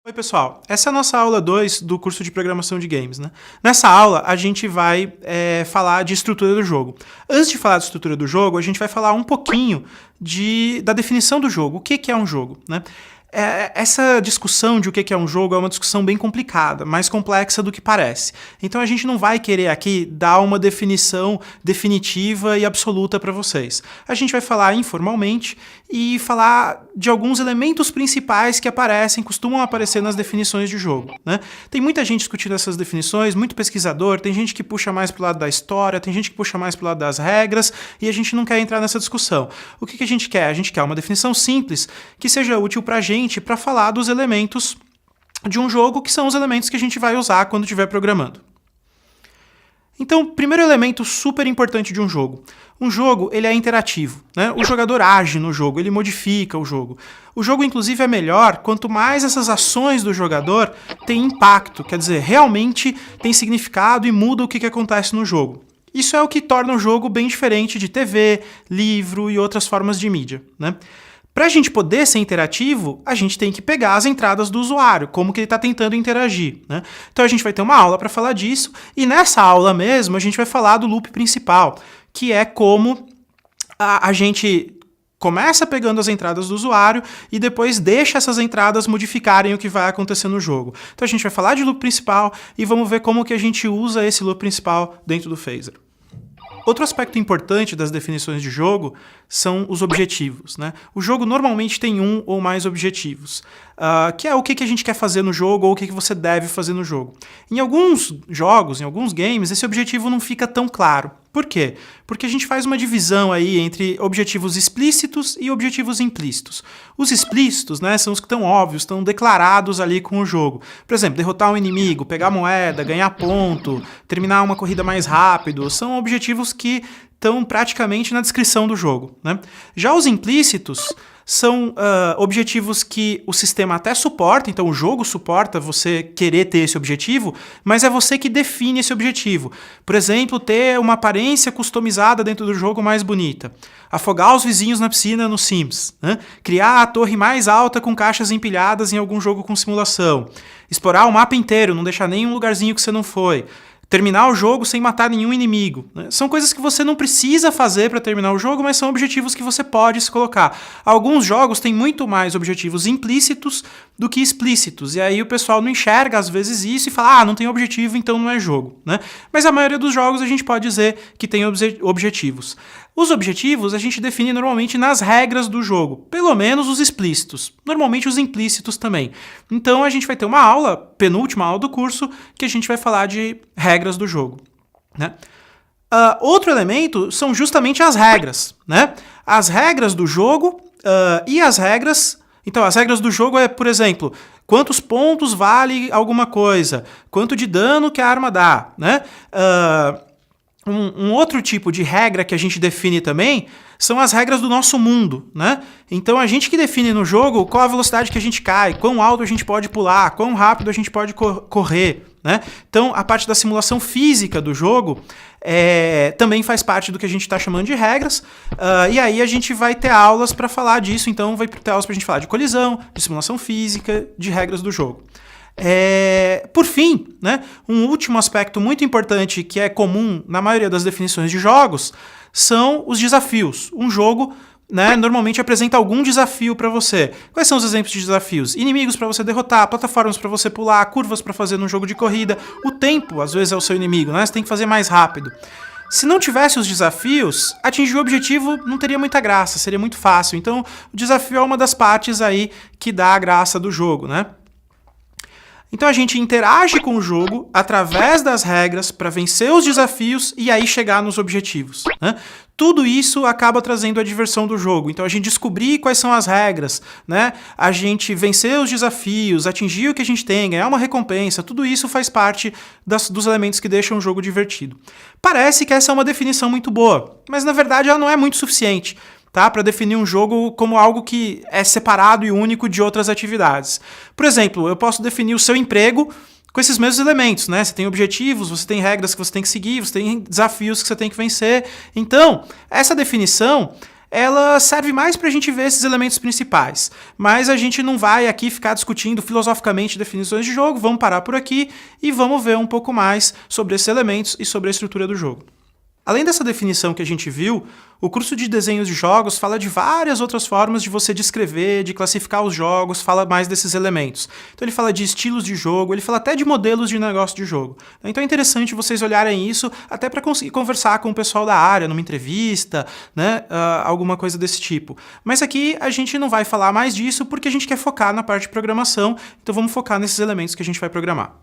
Oi pessoal, essa é a nossa aula 2 do curso de programação de games, né? Nessa aula a gente vai falar de estrutura do jogo. Antes de falar de estrutura do jogo, a gente vai falar um pouquinho da definição do jogo. O que é um jogo, né? Essa discussão de o que é um jogo é uma discussão bem complicada, mais complexa do que parece. Então a gente não vai querer aqui dar uma definição definitiva e absoluta para vocês. A gente vai falar informalmente e falar de alguns elementos principais que costumam aparecer nas definições de jogo, né? Tem muita gente discutindo essas definições, muito pesquisador, tem gente que puxa mais pro lado da história, tem gente que puxa mais pro lado das regras, e a gente não quer entrar nessa discussão. O que a gente quer? A gente quer uma definição simples que seja útil pra gente para falar dos elementos de um jogo, que são os elementos que a gente vai usar quando estiver programando. Então, primeiro elemento super importante de um jogo. Um jogo, ele é interativo, né? O jogador age no jogo, ele modifica o jogo. O jogo, inclusive, é melhor quanto mais essas ações do jogador têm impacto, quer dizer, realmente tem significado e muda o que acontece no jogo. Isso é o que torna o jogo bem diferente de TV, livro e outras formas de mídia, né? Para a gente poder ser interativo, a gente tem que pegar as entradas do usuário, como que ele está tentando interagir, né? Então a gente vai ter uma aula para falar disso, e nessa aula mesmo a gente vai falar do loop principal, que é como a gente começa pegando as entradas do usuário e depois deixa essas entradas modificarem o que vai acontecer no jogo. Então a gente vai falar de loop principal e vamos ver como que a gente usa esse loop principal dentro do Phaser. Outro aspecto importante das definições de jogo são os objetivos, né? O jogo normalmente tem um ou mais objetivos, que é o que a gente quer fazer no jogo ou o que você deve fazer no jogo. Em alguns jogos, em alguns games, esse objetivo não fica tão claro. Por quê? Porque a gente faz uma divisão aí entre objetivos explícitos e objetivos implícitos. Os explícitos, né, são os que estão óbvios, estão declarados ali com o jogo. Por exemplo, derrotar um inimigo, pegar moeda, ganhar ponto, terminar uma corrida mais rápido, são objetivos que estão praticamente na descrição do jogo, né? Já os implícitos são objetivos que o sistema até suporta, então o jogo suporta você querer ter esse objetivo, mas é você que define esse objetivo. Por exemplo, ter uma aparência customizada dentro do jogo mais bonita, afogar os vizinhos na piscina no Sims, né? Criar a torre mais alta com caixas empilhadas em algum jogo com simulação, explorar o mapa inteiro, não deixar nenhum lugarzinho que você não foi, terminar o jogo sem matar nenhum inimigo, né? São coisas que você não precisa fazer para terminar o jogo, mas são objetivos que você pode se colocar. Alguns jogos têm muito mais objetivos implícitos do que explícitos, e aí o pessoal não enxerga às vezes isso e fala, não tem objetivo, então não é jogo, né? Mas a maioria dos jogos a gente pode dizer que tem objetivos. Os objetivos a gente define normalmente nas regras do jogo, pelo menos os explícitos, normalmente os implícitos também. Então a gente vai ter uma aula, penúltima aula do curso, que a gente vai falar de regras do jogo, né? Outro elemento são justamente as regras, né? As regras do jogo e as regras... Então, as regras do jogo é, por exemplo, quantos pontos vale alguma coisa, quanto de dano que a arma dá, né? Um outro tipo de regra que a gente define também são as regras do nosso mundo, né? Então a gente que define no jogo qual a velocidade que a gente cai, quão alto a gente pode pular, quão rápido a gente pode correr, né? Então a parte da simulação física do jogo também faz parte do que a gente está chamando de regras, e aí a gente vai ter aulas para falar disso, então vai ter aulas para a gente falar de colisão, de simulação física, de regras do jogo. Por fim, né, um último aspecto muito importante que é comum na maioria das definições de jogos são os desafios. Um jogo, né, normalmente apresenta algum desafio para você. Quais são os exemplos de desafios? Inimigos para você derrotar, plataformas para você pular, curvas para fazer num jogo de corrida. O tempo, às vezes, é o seu inimigo, né? Você tem que fazer mais rápido. Se não tivesse os desafios, atingir o objetivo não teria muita graça, seria muito fácil. Então, o desafio é uma das partes aí que dá a graça do jogo, né? Então a gente interage com o jogo através das regras para vencer os desafios e aí chegar nos objetivos, né? Tudo isso acaba trazendo a diversão do jogo. Então a gente descobrir quais são as regras, né? A gente vencer os desafios, atingir o que a gente tem, ganhar uma recompensa, tudo isso faz parte dos elementos que deixam o jogo divertido. Parece que essa é uma definição muito boa, mas na verdade ela não é muito suficiente, tá? Para definir um jogo como algo que é separado e único de outras atividades. Por exemplo, eu posso definir o seu emprego com esses mesmos elementos, né? Você tem objetivos, você tem regras que você tem que seguir, você tem desafios que você tem que vencer. Então, essa definição, ela serve mais para a gente ver esses elementos principais. Mas a gente não vai aqui ficar discutindo filosoficamente definições de jogo, vamos parar por aqui e vamos ver um pouco mais sobre esses elementos e sobre a estrutura do jogo. Além dessa definição que a gente viu, o curso de desenhos de jogos fala de várias outras formas de você descrever, de classificar os jogos, fala mais desses elementos. Então ele fala de estilos de jogo, ele fala até de modelos de negócio de jogo. Então é interessante vocês olharem isso até para conseguir conversar com o pessoal da área, numa entrevista, né, alguma coisa desse tipo. Mas aqui a gente não vai falar mais disso porque a gente quer focar na parte de programação, então vamos focar nesses elementos que a gente vai programar.